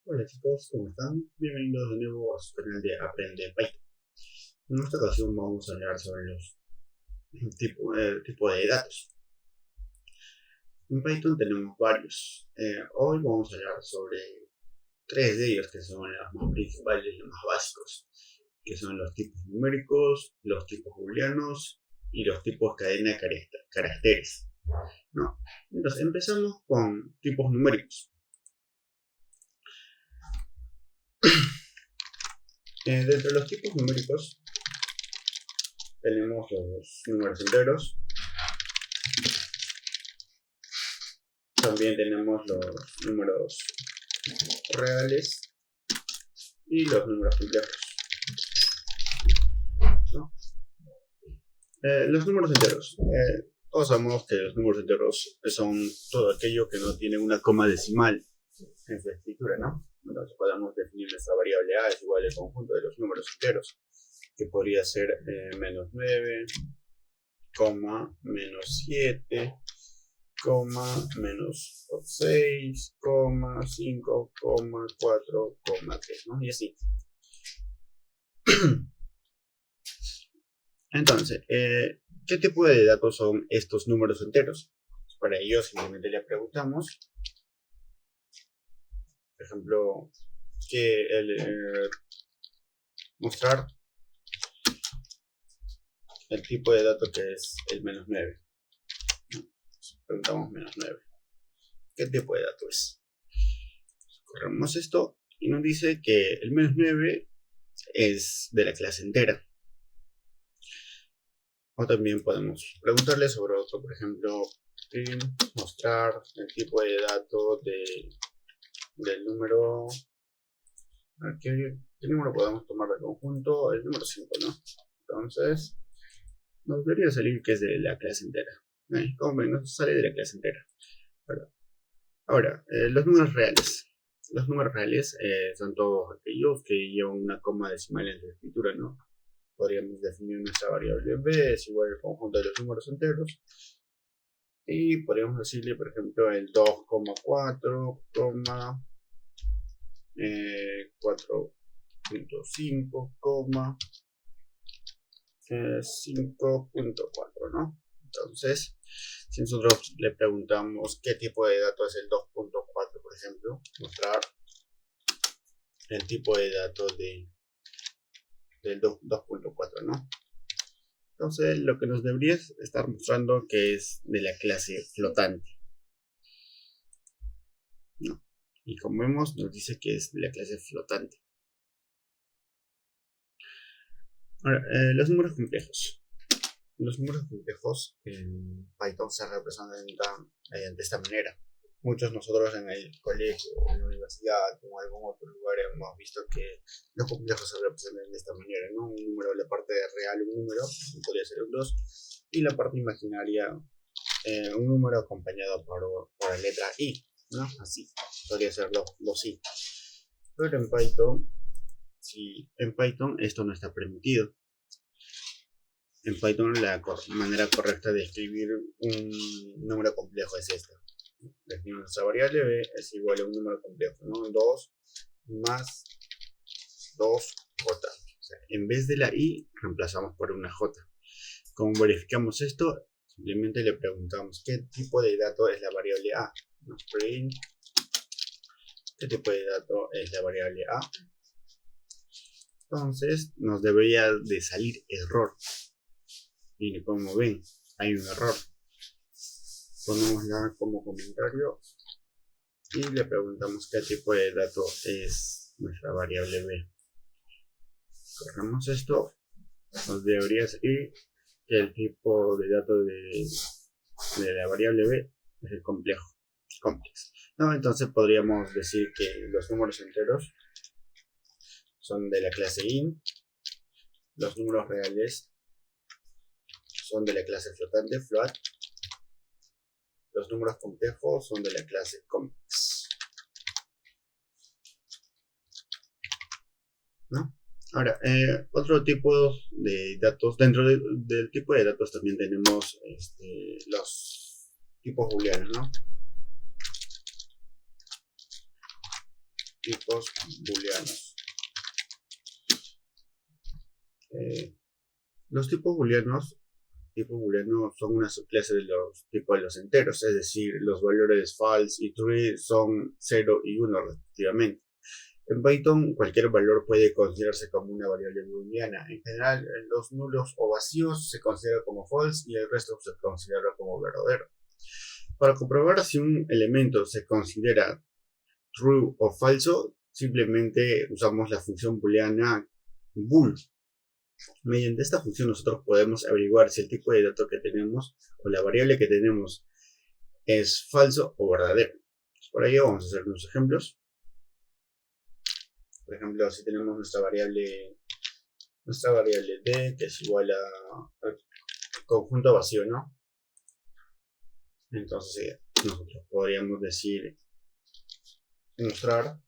Hola chicos, ¿cómo están? Bienvenidos de nuevo a su canal de Aprende Python. En esta ocasión vamos a hablar sobre los tipos de datos. En Python tenemos varios. Hoy vamos a hablar sobre tres de ellos que son los más principales y los más básicos, que son los tipos numéricos, los tipos booleanos y los tipos cadena de caracteres. ¿No? Entonces empezamos con tipos numéricos. Dentro de los tipos numéricos tenemos los números enteros, también tenemos los números reales y los números complejos, ¿no? Los números enteros. Todos sabemos que los números enteros son todo aquello que no tiene una coma decimal en su escritura, ¿no? Entonces podemos definir nuestra variable a es igual al conjunto de los números enteros, que podría ser menos 9, menos 7, menos 6, 5, 4, 3, ¿no? Y así. Entonces, ¿qué tipo de datos son estos números enteros? Para ello simplemente le preguntamos, por ejemplo, que mostrar el tipo de dato que es el menos 9. Preguntamos menos 9. ¿Qué tipo de dato es? Corremos esto y nos dice que el menos 9 es de la clase entera. O también podemos preguntarle sobre otro, por ejemplo, mostrar el tipo de dato del número. ¿Qué número podemos tomar de conjunto? El número 5, ¿no? Entonces, nos debería salir que es de la clase entera. Como ven, nos sale de la clase entera. Ahora, los números reales. Los números reales son todos aquellos que llevan una coma decimal en su escritura, ¿no? Podríamos definir nuestra variable b es igual al conjunto de los números enteros. Y podríamos decirle, por ejemplo, el 2,4, 4.5, 5.4, ¿no? Entonces, si nosotros le preguntamos qué tipo de dato es el 2.4, por ejemplo, mostrar el tipo de dato del 2.4, ¿no? Entonces, lo que nos debería estar mostrando que es de la clase flotante, ¿no? Y como vemos, nos dice que es de la clase flotante. Ahora, los números complejos. Los números complejos en Python se representan de esta manera. Muchos nosotros en el colegio, en la universidad o en algún otro lugar hemos visto que los complejos se representan de esta manera, ¿no? Un número, la parte real, un número, podría ser un 2, y la parte imaginaria, un número acompañado por la letra i, ¿no? Así, podría ser 2i. Pero en Python esto no está permitido. En Python la manera correcta de escribir un número complejo es esta. Definimos nuestra variable b es igual a un número complejo, ¿no? 2 más 2j. O sea, en vez de la i, reemplazamos por una j. ¿Cómo verificamos esto? Simplemente le preguntamos qué tipo de dato es la variable a. Print, ¿qué tipo de dato es la variable a? Entonces nos debería de salir error. Y como ven, hay un error. Ponemosla como comentario y le preguntamos qué tipo de dato es nuestra variable b. Corremos esto, nos debería salir que el tipo de dato de la variable b es el complex. No, entonces podríamos decir que los números enteros son de la clase int, los números reales son de la clase flotante, float, los números complejos son de la clase complex, ¿no? Ahora, otro tipo de datos, dentro del tipo de datos también tenemos los tipos booleanos, ¿no? tipos booleanos. Los tipos booleanos son una subclase de los tipos de los enteros, es decir, los valores false y true son 0 y 1 respectivamente. En Python, cualquier valor puede considerarse como una variable booleana. En general, los nulos o vacíos se consideran como false y el resto se considera como verdadero. Para comprobar si un elemento se considera true o falso, simplemente usamos la función booleana bool. Mediante esta función nosotros podemos averiguar si el tipo de dato que tenemos o la variable que tenemos es falso o verdadero. Por ello vamos a hacer unos ejemplos. Por ejemplo, si tenemos nuestra variable d, que es igual al conjunto vacío, ¿no? Entonces nosotros podríamos mostrar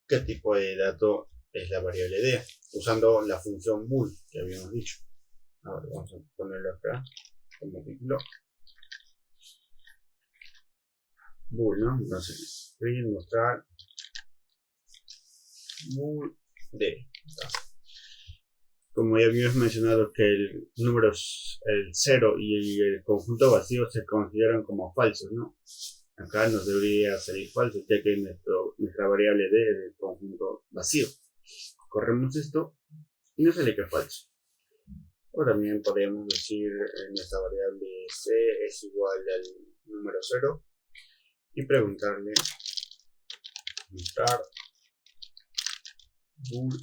qué tipo de dato es la variable d, usando la función bool que habíamos dicho. Ahora vamos a ponerlo acá como título. Bool, ¿no? Entonces, voy a mostrar bool d. Como ya habíamos mencionado que el 0 y el conjunto vacío se consideran como falsos, ¿no? Acá nos debería salir falso, ya que nuestra variable d es el conjunto vacío. Corremos esto y nos sale que es falso. O también podemos decir nuestra variable c es igual al número 0 y preguntarle mostrar bool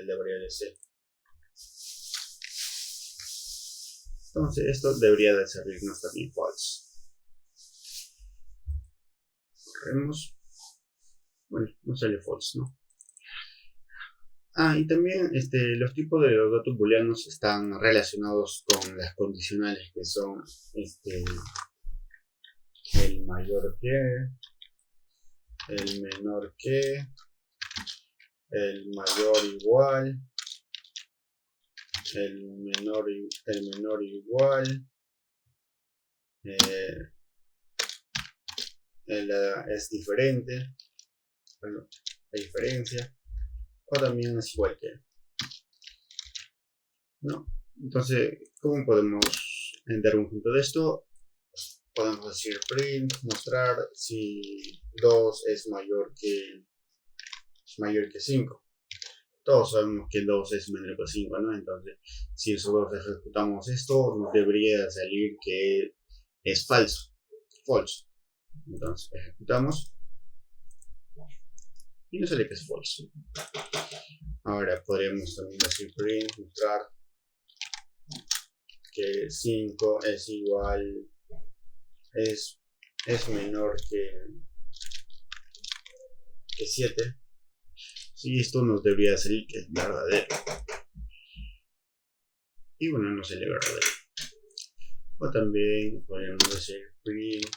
la variable c. Entonces esto debería de servirnos también false. Corremos. Bueno, no sale false, ¿no? Y también los tipos de los datos booleanos están relacionados con las condicionales, que son el mayor que, el menor que, el mayor igual, el menor igual, es diferente, bueno, la diferencia, o también es igual que, ¿no? Entonces, ¿cómo podemos dar un ejemplo de esto? Podemos decir print, mostrar si 2 es mayor que 5. Todos sabemos que 2 es menor que 5, ¿no? Entonces, si nosotros ejecutamos esto, nos debería salir que es falso. False. Entonces, ejecutamos y nos sale que es false. Ahora podríamos también decir print, mostrar que 5 es igual, es menor que 7. Si esto nos debería salir que es verdadero. Y bueno, no sale verdadero. O también podríamos decir print,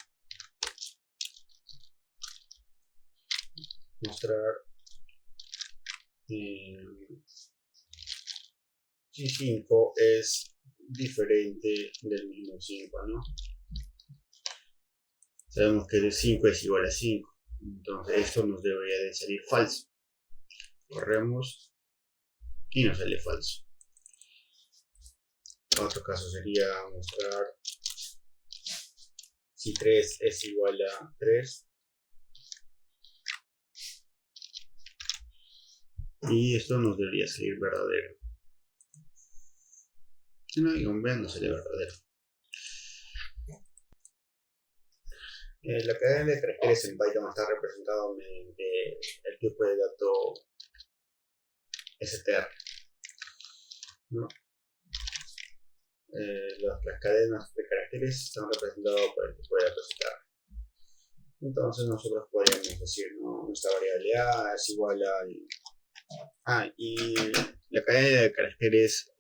mostrar si 5 es diferente del mismo 5, ¿no? Sabemos que 5 es igual a 5. Entonces esto nos debería de salir falso. Corremos y nos sale falso. Otro caso sería mostrar si 3 es igual a 3. Y esto nos debería salir verdadero. Si no, y un B no sale verdadero. La cadena de caracteres en Python está representada mediante el tipo de dato str, ¿no? Las cadenas de caracteres están representadas por el tipo de dato str. Entonces nosotros podríamos decir, ¿no? Nuestra variable a es igual a... y la cadena de caracteres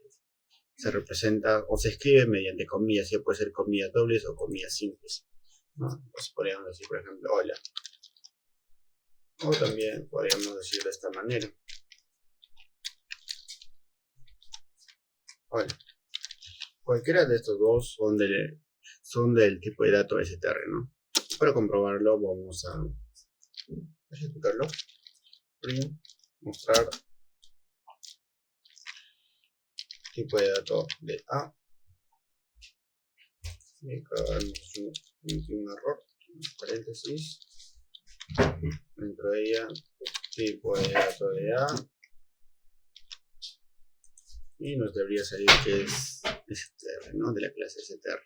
se representa o se escribe mediante comillas, ya puede ser comillas dobles o comillas simples, ¿no? Entonces podríamos decir, por ejemplo, hola. O también podríamos decir de esta manera. Hola. Cualquiera de estos dos son del tipo de dato str, ¿no? Para comprobarlo vamos a ejecutarlo. Print, mostrar tipo de dato de A. Y acá un error, paréntesis. Dentro de ella, tipo de dato de A. Y nos debería salir que es str, ¿no? De la clase str.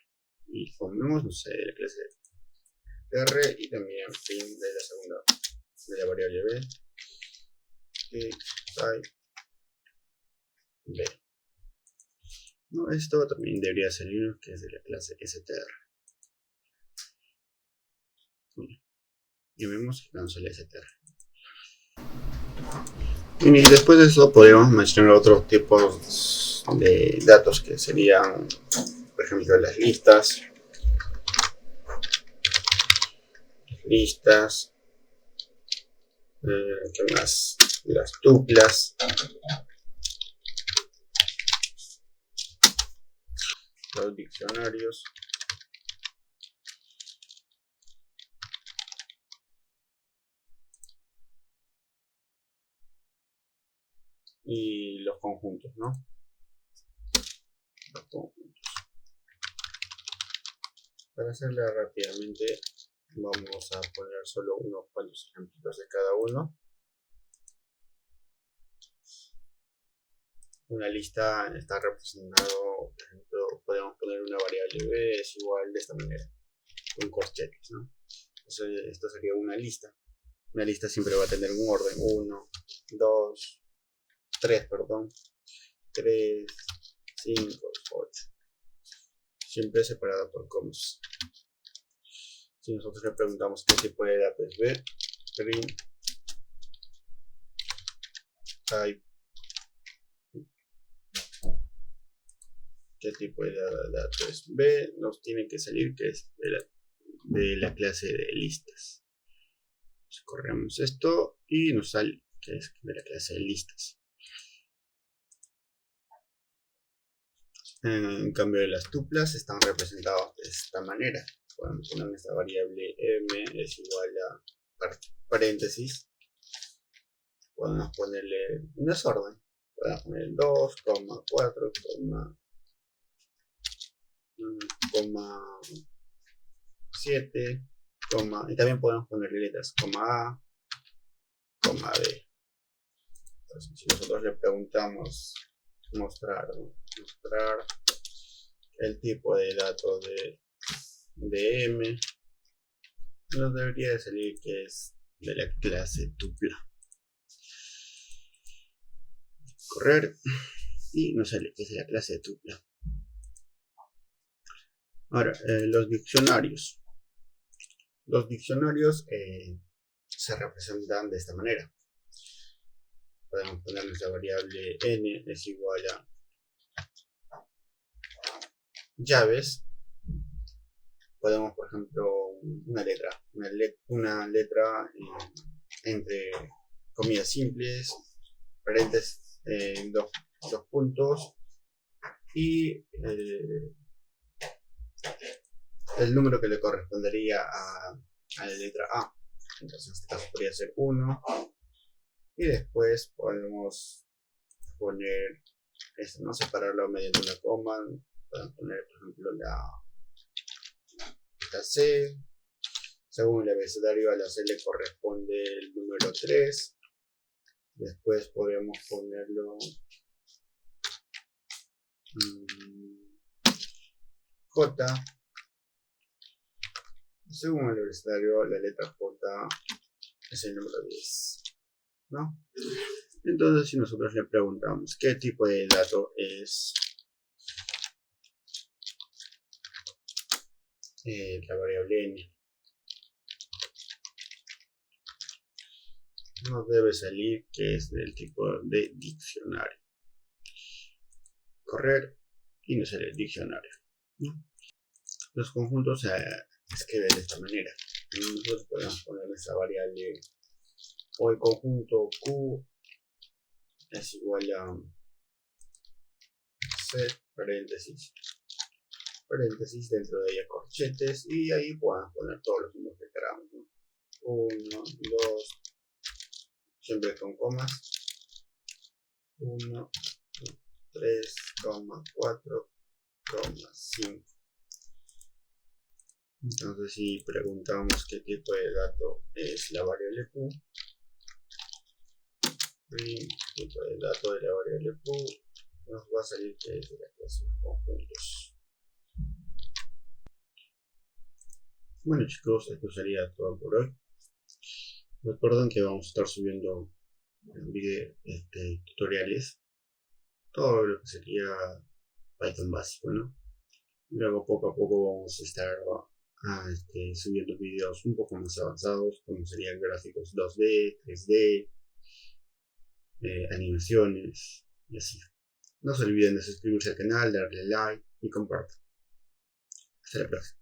Y ponemos, no sé, de la clase str y también print de la segunda, de la variable b. Y type b. No, esto también debería salir que es de la clase str. Y vemos que no sale str. Y después de eso podemos mencionar otros tipos de datos que serían, por ejemplo, las listas, ¿qué más? Las tuplas, los diccionarios, y los conjuntos, ¿no? Los conjuntos. Para hacerla rápidamente, vamos a poner solo unos cuantos ejemplos de cada uno. Una lista está representado, por ejemplo, podemos poner una variable b es igual de esta manera, con corchetes, ¿no? Entonces, esto sería una lista. Una lista siempre va a tener un orden: 1, 2, 3, perdón, 3, 5, 8. Siempre separada por comas. Si nosotros le preguntamos qué tipo de dato es b, print type, qué tipo de dato es b, nos tiene que salir que es de la clase de listas. Entonces, corremos esto y nos sale que es de la clase de listas. En cambio, de las tuplas están representadas de esta manera. Podemos poner nuestra variable m es igual a paréntesis. Podemos ponerle un desorden. Podemos poner 2, 4, 7, y también podemos ponerle letras, a, b. Entonces, si nosotros le preguntamos mostrar el tipo de dato de m, nos debería de salir que es de la clase tupla. Correr y nos sale que es de la clase de tupla. Ahora, los diccionarios. Los diccionarios se representan de esta manera. Podemos poner nuestra variable n es igual a llaves. Podemos, por ejemplo, una letra entre comillas simples, paréntesis, dos puntos, y el número que le correspondería a la letra A. Entonces, en este caso podría ser 1. Y después podemos poner esto, ¿no? Separarlo mediante una coma. Podemos poner, por ejemplo, la C. Según el abecedario, a la C le corresponde el número 3. Después podemos ponerlo J. Según el abecedario, la letra J es el número 10, ¿no? Entonces, si nosotros le preguntamos qué tipo de dato es la variable n, nos debe salir que es del tipo de diccionario. Correr y nos sale el diccionario, ¿no? Los conjuntos se escriben de esta manera. Nosotros podemos poner nuestra variable o el conjunto Q es igual a set paréntesis paréntesis, dentro de ella corchetes, y ahí podemos poner todos los números que queramos, ¿no? 1, 2, siempre con comas, 1, 3, 4, 5. Entonces, si preguntamos qué tipo de dato es la variable Q, y tipo de dato de la variable Q, nos va a salir que es de la clase de conjuntos. Bueno, chicos, esto sería todo por hoy. Recuerden que vamos a estar subiendo video, tutoriales, todo lo que sería Python básico, ¿no? Luego poco a poco vamos a estar subiendo videos un poco más avanzados, como serían gráficos 2D, 3D, animaciones y así. No se olviden de suscribirse al canal, darle like y compartir. Hasta la próxima.